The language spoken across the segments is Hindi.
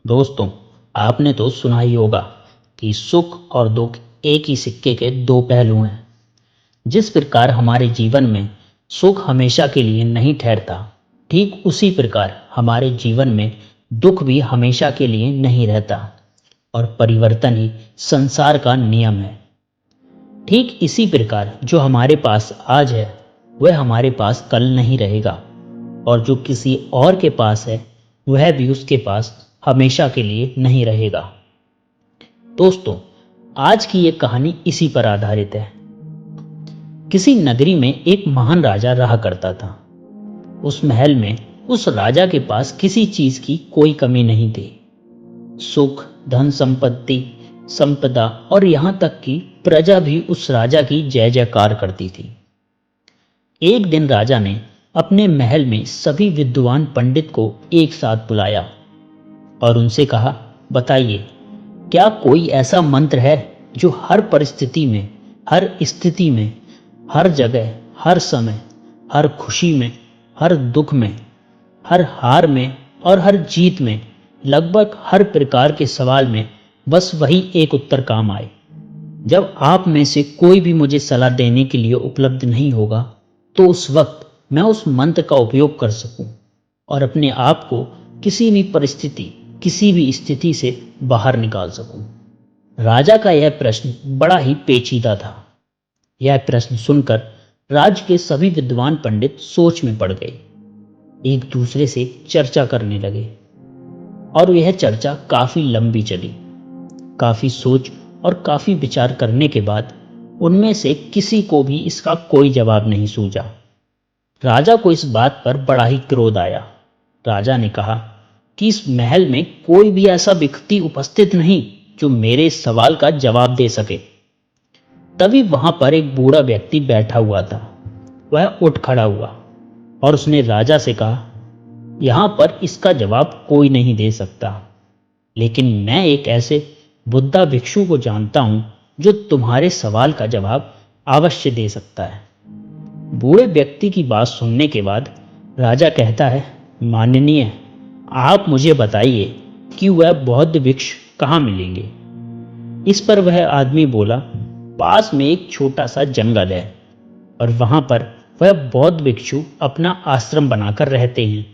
दोस्तों, आपने तो सुना ही होगा कि सुख और दुख एक ही सिक्के के दो पहलू हैं। जिस प्रकार हमारे जीवन में सुख हमेशा के लिए नहीं ठहरता, ठीक उसी प्रकार हमारे जीवन में दुख भी हमेशा के लिए नहीं रहता और परिवर्तन ही संसार का नियम है। ठीक इसी प्रकार जो हमारे पास आज है, वह हमारे पास कल नहीं रहेगा और जो किसी और के पास है, वह भी उसके पास हमेशा के लिए नहीं रहेगा। दोस्तों, आज की ये कहानी इसी पर आधारित है। किसी नगरी में एक महान राजा रहा करता था। उस महल में उस राजा के पास किसी चीज की कोई कमी नहीं थी। सुख, धन संपत्ति, संपदा और यहां तक कि प्रजा भी उस राजा की जय जयकार करती थी। एक दिन राजा ने अपने महल में सभी विद्वान पंडित को एक साथ बुलाया और उनसे कहा, बताइए, क्या कोई ऐसा मंत्र है जो हर परिस्थिति में, हर स्थिति में, हर जगह, हर समय, हर खुशी में, हर दुख में, हर हार में और हर जीत में, लगभग हर प्रकार के सवाल में बस वही एक उत्तर काम आए। जब आप में से कोई भी मुझे सलाह देने के लिए उपलब्ध नहीं होगा, तो उस वक्त मैं उस मंत्र का उपयोग कर सकूं और अपने आप को किसी भी परिस्थिति, किसी भी स्थिति से बाहर निकाल सकूं। राजा का यह प्रश्न बड़ा ही पेचीदा था। यह प्रश्न सुनकर राज्य के सभी विद्वान पंडित सोच में पड़ गए, एक दूसरे से चर्चा करने लगे और यह चर्चा काफी लंबी चली। काफी सोच और काफी विचार करने के बाद उनमें से किसी को भी इसका कोई जवाब नहीं सूझा। राजा को इस बात पर बड़ा ही क्रोध आया। राजा ने कहा कि इस महल में कोई भी ऐसा व्यक्ति उपस्थित नहीं जो मेरे इस सवाल का जवाब दे सके। तभी वहां पर एक बूढ़ा व्यक्ति बैठा हुआ था। वह उठ खड़ा हुआ और उसने राजा से कहा, यहां पर इसका जवाब कोई नहीं दे सकता, लेकिन मैं एक ऐसे बुद्धा भिक्षु को जानता हूं जो तुम्हारे सवाल का जवाब अवश्य दे सकता है। बूढ़े व्यक्ति की बात सुनने के बाद राजा कहता है, माननीय, आप मुझे बताइए कि वह बौद्ध भिक्षु कहाँ मिलेंगे। इस पर वह आदमी बोला, पास में एक छोटा सा जंगल है और वहां पर वह बौद्ध भिक्षु अपना आश्रम बनाकर रहते हैं।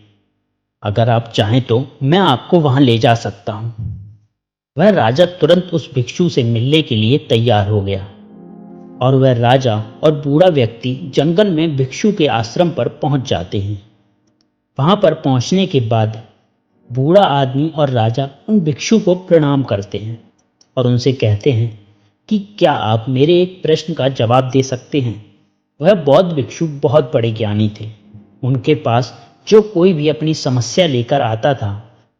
अगर आप चाहें तो मैं आपको वहां ले जा सकता हूं। वह राजा तुरंत उस भिक्षु से मिलने के लिए तैयार हो गया और वह राजा और बूढ़ा व्यक्ति जंगल में भिक्षु के आश्रम पर पहुंच जाते हैं। वहां पर पहुंचने के बाद बूढ़ा आदमी और राजा उन भिक्षु को प्रणाम करते हैं और उनसे कहते हैं कि क्या आप मेरे एक प्रश्न का जवाब दे सकते हैं। वह बौद्ध भिक्षु बहुत बड़े ज्ञानी थे। उनके पास जो कोई भी अपनी समस्या लेकर आता था,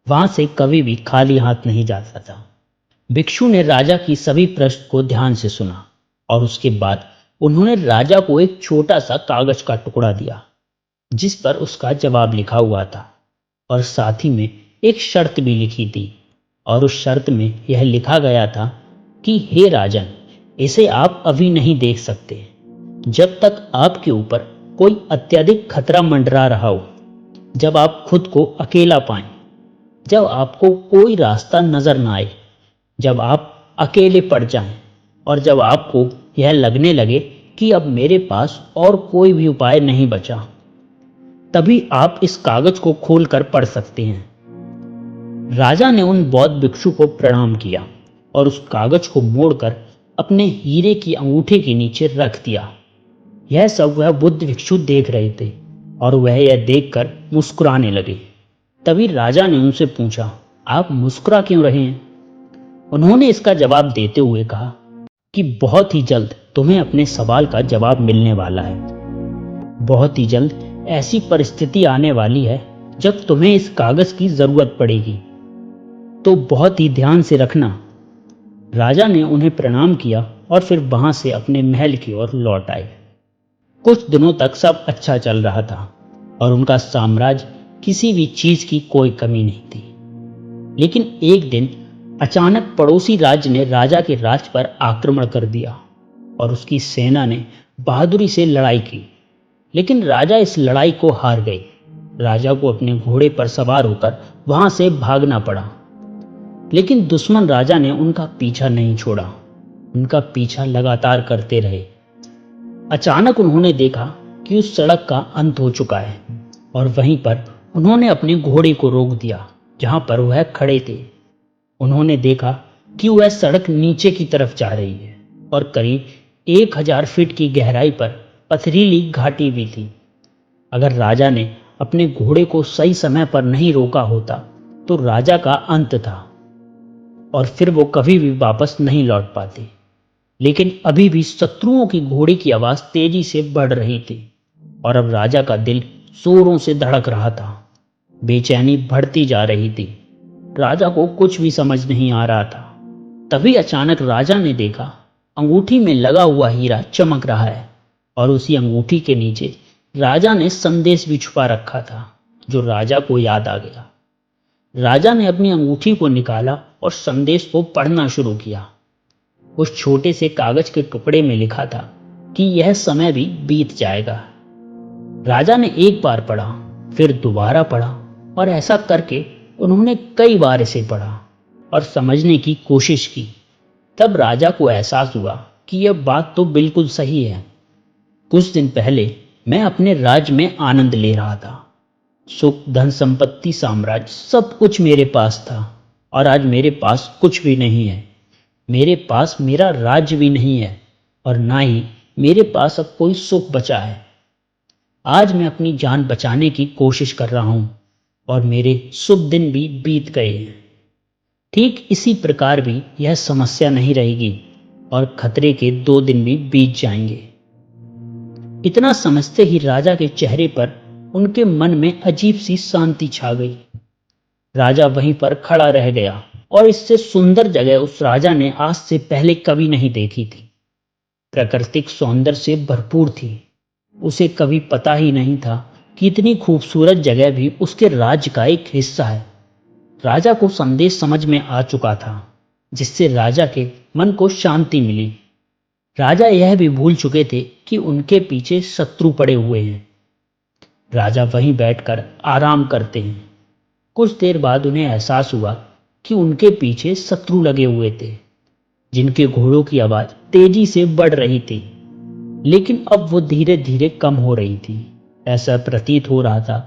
वहां से कभी भी खाली हाथ नहीं जाता था। भिक्षु ने राजा की सभी प्रश्न को ध्यान से सुना और उसके बाद उन्होंने राजा को एक छोटा सा कागज का टुकड़ा दिया जिस पर उसका जवाब लिखा हुआ था और साथ ही में एक शर्त भी लिखी थी। और उस शर्त में यह लिखा गया था कि हे राजन, इसे आप अभी नहीं देख सकते जब तक आपके ऊपर कोई अत्यधिक खतरा मंडरा रहा हो, जब आप खुद को अकेला पाएं, जब आपको कोई रास्ता नजर ना आए, जब आप अकेले पड़ जाएं और जब आपको यह लगने लगे कि अब मेरे पास और कोई भी उपाय नहीं बचा, तभी आप इस कागज को खोलकर पढ़ सकते हैं। राजा ने उन बौद्ध भिक्षु को प्रणाम किया और उस कागज को मोड़कर अपने हीरे की अंगूठे के नीचे रख दिया। यह सब वह बुद्ध भिक्षु देख रहे थे और वह यह देखकर मुस्कुराने लगे। तभी राजा ने उनसे पूछा, आप मुस्कुरा क्यों रहे हैं। उन्होंने इसका जवाब देते हुए कहा कि बहुत ही जल्द तुम्हें अपने सवाल का जवाब मिलने वाला है। बहुत ही जल्द ऐसी परिस्थिति आने वाली है जब तुम्हें इस कागज की जरूरत पड़ेगी, तो बहुत ही ध्यान से रखना। राजा ने उन्हें प्रणाम किया और फिर वहां से अपने महल की ओर लौट आए। कुछ दिनों तक सब अच्छा चल रहा था और उनका साम्राज्य किसी भी चीज की कोई कमी नहीं थी। लेकिन एक दिन अचानक पड़ोसी राज्य ने राजा के राज्य पर आक्रमण कर दिया और उसकी सेना ने बहादुरी से लड़ाई की। लेकिन राजा इस लड़ाई को हार गए। राजा को अपने घोड़े पर सवार होकर वहां से भागना पड़ा लेकिन दुश्मन राजा ने उनका पीछा नहीं छोड़ा, उनका पीछा लगातार करते रहे। अचानक उन्होंने देखा कि उस सड़क का अंत हो चुका है और वहीं पर उन्होंने अपने घोड़े को रोक दिया जहां पर वह खड़े थे। उन्होंने देखा कि वह सड़क नीचे की तरफ जा रही है और करीब 1000 फीट की गहराई पर पथरीली घाटी भी थी। अगर राजा ने अपने घोड़े को सही समय पर नहीं रोका होता तो राजा का अंत था और फिर वो कभी भी वापस नहीं लौट पाते। लेकिन अभी भी शत्रुओं की घोड़े की आवाज तेजी से बढ़ रही थी और अब राजा का दिल जोरों से धड़क रहा था। बेचैनी बढ़ती जा रही थी। राजा को कुछ भी समझ नहीं आ रहा था। तभी अचानक राजा ने देखा अंगूठी में लगा हुआ हीरा चमक रहा है और उसी अंगूठी के नीचे राजा ने संदेश भी छुपा रखा था जो राजा को याद आ गया। राजा ने अपनी अंगूठी को निकाला और संदेश को पढ़ना शुरू किया। उस छोटे से कागज के टुकड़े में लिखा था कि यह समय भी बीत जाएगा। राजा ने एक बार पढ़ा, फिर दोबारा पढ़ा और ऐसा करके उन्होंने कई बार इसे पढ़ा और समझने की कोशिश की। तब राजा को एहसास हुआ कि यह बात तो बिल्कुल सही है। कुछ दिन पहले मैं अपने राज्य में आनंद ले रहा था। सुख, धन, संपत्ति, साम्राज्य सब कुछ मेरे पास था और आज मेरे पास कुछ भी नहीं है। मेरे पास मेरा राज्य भी नहीं है और ना ही मेरे पास अब कोई सुख बचा है। आज मैं अपनी जान बचाने की कोशिश कर रहा हूं और मेरे शुभ दिन भी बीत गए हैं। ठीक इसी प्रकार भी यह समस्या नहीं रहेगी और खतरे के 2 दिन भी बीत जाएंगे। इतना समझते ही राजा के चेहरे पर उनके मन में अजीब सी शांति छा गई। राजा वहीं पर खड़ा रह गया और इससे सुंदर जगह उस राजा ने आज से पहले कभी नहीं देखी थी। प्राकृतिक सौंदर्य से भरपूर थी। उसे कभी पता ही नहीं था कि इतनी खूबसूरत जगह भी उसके राज्य का एक हिस्सा है। राजा को संदेश समझ में आ चुका था जिससे राजा के मन को शांति मिली। राजा यह भी भूल चुके थे कि उनके पीछे शत्रु पड़े हुए हैं। राजा वहीं बैठकर आराम करते हैं। कुछ देर बाद उन्हें एहसास हुआ कि उनके पीछे शत्रु लगे हुए थे जिनके घोड़ों की आवाज तेजी से बढ़ रही थी, लेकिन अब वो धीरे धीरे कम हो रही थी। ऐसा प्रतीत हो रहा था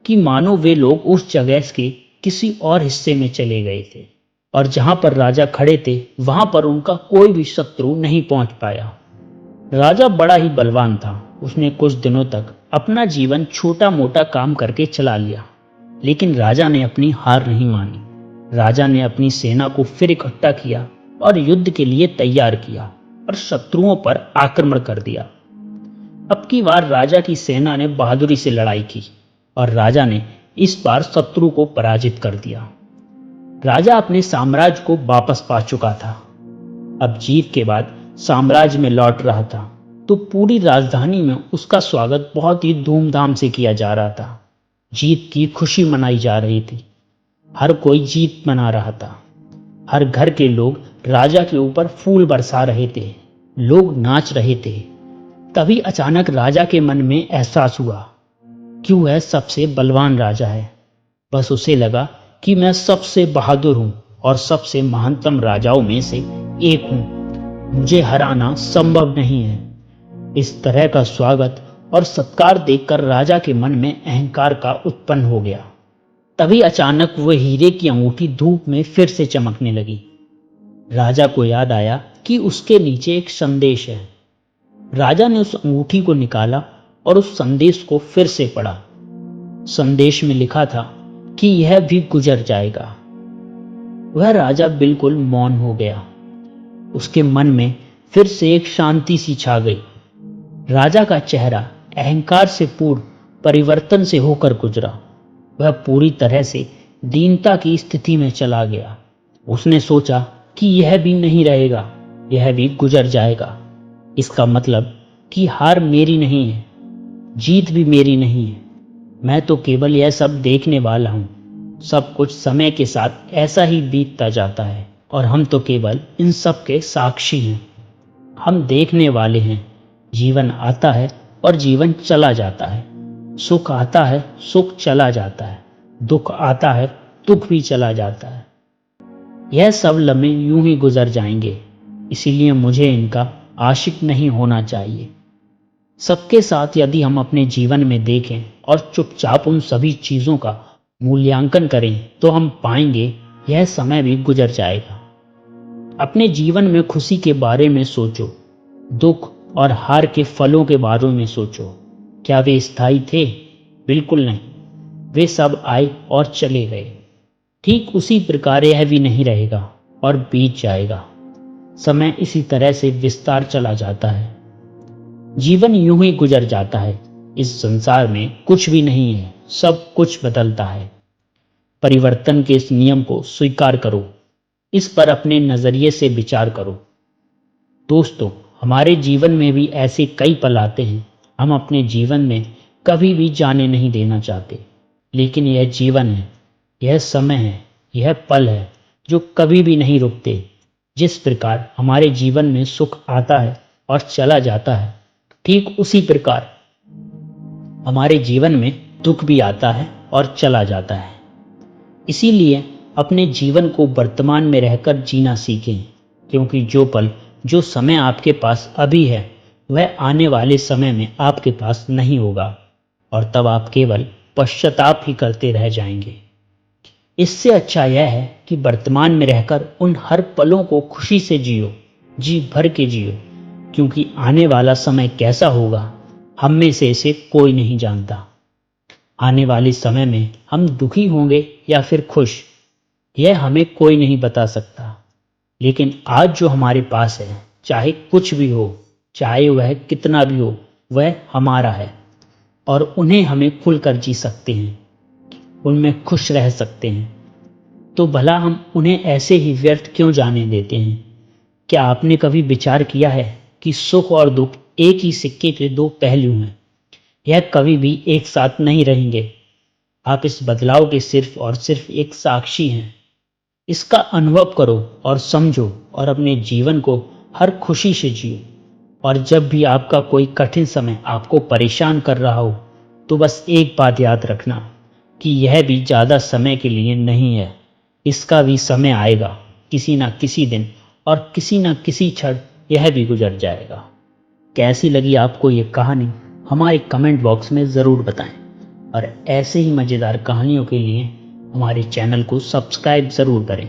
कि मानो वे लोग उस जगह के किसी और हिस्से में चले गए थे और जहां पर राजा खड़े थे वहां पर उनका कोई भी शत्रु नहीं पहुंच पाया। राजा बड़ा ही बलवान था। उसने कुछ दिनों तक अपना जीवन छोटा मोटा काम करके चला लिया, लेकिन राजा ने अपनी हार नहीं मानी। राजा ने अपनी सेना को फिर इकट्ठा किया और युद्ध के लिए तैयार किया और शत्रुओं पर आक्रमण कर दिया। अब की बार राजा की सेना ने बहादुरी से लड़ाई की और राजा ने इस बार शत्रु को पराजित कर दिया। राजा अपने साम्राज्य को वापस पा चुका था। अब जीत के बाद साम्राज्य में लौट रहा था तो पूरी राजधानी में उसका स्वागत बहुत ही धूमधाम से किया जा रहा था। जीत की खुशी मनाई जा रही थी। हर कोई जीत मना रहा था। हर घर के लोग राजा के ऊपर फूल बरसा रहे थे। लोग नाच रहे थे। तभी अचानक राजा के मन में एहसास हुआ कि वह सबसे बलवान राजा है। बस उसे लगा कि मैं सबसे बहादुर हूं और सबसे महानतम राजाओं में से एक हूं। मुझे हराना संभव नहीं है। इस तरह का स्वागत और सत्कार देखकर राजा के मन में अहंकार का उत्पन्न हो गया। तभी अचानक वह हीरे की अंगूठी धूप में फिर से चमकने लगी। राजा को याद आया कि उसके नीचे एक संदेश है। राजा ने उस अंगूठी को निकाला और उस संदेश को फिर से पढ़ा। संदेश में लिखा था कि यह भी गुजर जाएगा। वह राजा बिल्कुल मौन हो गया। उसके मन में फिर से एक शांति सी छा गई। राजा का चेहरा अहंकार से पूर्ण परिवर्तन से होकर गुजरा। वह पूरी तरह से दीनता की स्थिति में चला गया। उसने सोचा कि यह भी नहीं रहेगा, यह भी गुजर जाएगा। इसका मतलब कि हार मेरी नहीं है, जीत भी मेरी नहीं है। मैं तो केवल यह सब देखने वाला हूं। सब कुछ समय के साथ ऐसा ही बीतता जाता है और हम तो केवल इन सब के साक्षी हैं। हम देखने वाले हैं। जीवन आता है और जीवन चला जाता है। सुख आता है, सुख चला जाता है। दुख आता है, दुख भी चला जाता है। यह सब लम्हे यूं ही गुजर जाएंगे, इसीलिए मुझे इनका आशिक नहीं होना चाहिए। सबके साथ यदि हम अपने जीवन में देखें और चुपचाप उन सभी चीज़ों का मूल्यांकन करें तो हम पाएंगे यह समय भी गुजर जाएगा। अपने जीवन में खुशी के बारे में सोचो, दुख और हार के फलों के बारे में सोचो। क्या वे स्थायी थे? बिल्कुल नहीं। वे सब आए और चले गए। ठीक उसी प्रकार यह भी नहीं रहेगा और बीत जाएगा। समय इसी तरह से विस्तार चला जाता है। जीवन यूं ही गुजर जाता है। इस संसार में कुछ भी नहीं है, सब कुछ बदलता है। परिवर्तन के इस नियम को स्वीकार करो, इस पर अपने नजरिए से विचार करो। दोस्तों, हमारे जीवन में भी ऐसे कई पल आते हैं हम अपने जीवन में कभी भी जाने नहीं देना चाहते, लेकिन यह जीवन है, यह समय है, यह पल है जो कभी भी नहीं रुकते। जिस प्रकार हमारे जीवन में सुख आता है और चला जाता है, ठीक उसी प्रकार हमारे जीवन में दुख भी आता है और चला जाता है। इसीलिए अपने जीवन को वर्तमान में रहकर जीना सीखें, क्योंकि जो पल, जो समय आपके पास अभी है, वह आने वाले समय में आपके पास नहीं होगा और तब आप केवल पश्चाताप ही करते रह जाएंगे। इससे अच्छा यह है कि वर्तमान में रहकर उन हर पलों को खुशी से जियो, जी भर के जियो, क्योंकि आने वाला समय कैसा होगा हम में से इसे कोई नहीं जानता। आने वाले समय में हम दुखी होंगे या फिर खुश, यह हमें कोई नहीं बता सकता। लेकिन आज जो हमारे पास है, चाहे कुछ भी हो, चाहे वह कितना भी हो, वह हमारा है और उन्हें हमें खुलकर जी सकते हैं, उनमें खुश रह सकते हैं। तो भला हम उन्हें ऐसे ही व्यर्थ क्यों जाने देते हैं? क्या आपने कभी विचार किया है कि सुख और दुख एक ही सिक्के के दो पहलू हैं? यह कभी भी एक साथ नहीं रहेंगे। आप इस बदलाव के सिर्फ और सिर्फ एक साक्षी हैं। इसका अनुभव करो और समझो और अपने जीवन को हर खुशी से जियो। और जब भी आपका कोई कठिन समय आपको परेशान कर रहा हो, तो बस एक बात याद रखना कि यह भी ज़्यादा समय के लिए नहीं है। इसका भी समय आएगा, किसी ना किसी दिन और किसी ना किसी क्षण यह भी गुजर जाएगा। कैसी लगी आपको ये कहानी, हमारे कमेंट बॉक्स में ज़रूर बताएं और ऐसे ही मज़ेदार कहानियों के लिए हमारे चैनल को सब्सक्राइब ज़रूर करें।